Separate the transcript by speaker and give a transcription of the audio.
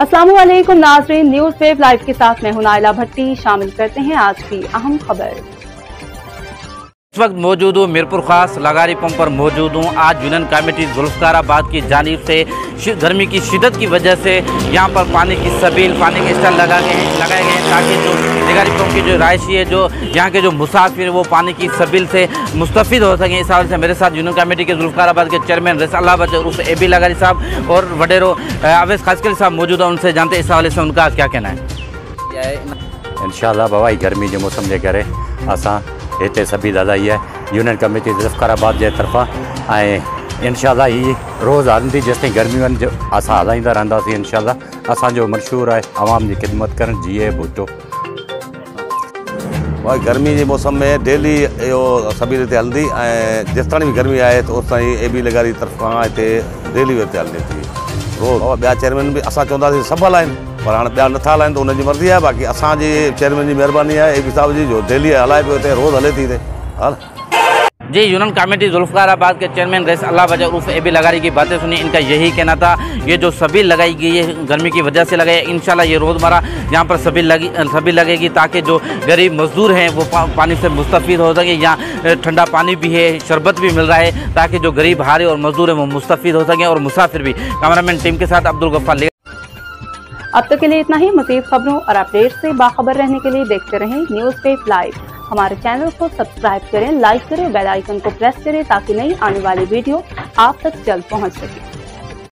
Speaker 1: अस्सलाम वालेकुम नाज़रीन, न्यूज़ वेव लाइव के साथ मैं हूं नाइला भट्टी। शामिल करते हैं आज की अहम खबर।
Speaker 2: इस वक्त मौजूद हूँ मीरपुर खास लगारी पंप पर मौजूद हूँ। आज यूनियन कमेटी जुल्फकाराबाद की जानिब से गर्मी की शिद्दत की वजह से यहाँ पर पानी की सबील, पानी के स्टॉल लगाए गए हैं ताकि जो लगारी पंप की जो रायशी है, जो यहाँ के जो मुसाफिर वो पानी की सबील से मुस्तफ़िद हो सकें। इस हवाले से मेरे साथ यूनियन कमेटी के जुल्फकाराबाद के चेयरमैन रज़ा बच्चन उर्फ AB लगारी साहब और वडेरो अवैस खासकली साहब मौजूद हैं। उनसे जानते इस हवाले से उनका क्या कहना है।
Speaker 3: इंशाअल्लाह बाबा गर्मी जो मौसम जे करे असां हिते सभी दादा ही है यूनियन कमेटी जुल्फकाराबाद जे तरफ़ा ऐं इंशाअल्लाह ही रोज़ हलंदी जेसिताईं गर्मी वञे असां हलाईंदा रहंदासीं। इंशाअल्लाह असांजो मशहूर आहे आवाम जी खिदमत करणु जीए भुट्टो।
Speaker 4: भाई गर्मी के मौसम में डेली इहो सभी हिते हलंदी ऐं जेसिताईं भी गर्मी आहे त ओसिताईं AB लगारी तरफ़ां हिते डेली हिते हलंदी थी रोज़। ॿिया चेयरमैन भी असां चवंदासीं सभु हलाइनि, पर हाणे ॿिया नथा हलाइनि त उनजी मर्ज़ी आहे। बाक़ी असांजी चेयरमैन जी महिरबानी आहे AB साहब जी जो डेली हलाए पियो हिते, रोज़ हले थी हिते। हल
Speaker 2: जी, यूनियन कमेटी जुल्फकाराबाद के चेयरमैन रज़ा बच्चन उर्फ AB लगारी की बातें सुनी। इनका यही कहना था ये जो सबील लगाई गई है गर्मी की वजह से लगाई, इंशाल्लाह ये रोज़मर्रा यहाँ पर सबील लगेगी ताकि जो गरीब मजदूर हैं वो पानी से मुस्तफ़िद हो सके। यहाँ ठंडा पानी भी है, शरबत भी मिल रहा है ताकि जो गरीब हारे और मजदूर हैं वो मुस्तफ़िद हो सकें और मुसाफिर भी। कैमरामैन टीम के साथ अब्दुल गफ्फार।
Speaker 1: अब तक के लिए इतना ही। मज़ीद खबरों और अपडेट से बाखबर रहने के लिए देखते रहें न्यूज़ वेव लाइव। हमारे चैनल को सब्सक्राइब करें, लाइक करें, बेल आइकन को प्रेस करें ताकि नई आने वाली वीडियो आप तक जल्द पहुंच सके।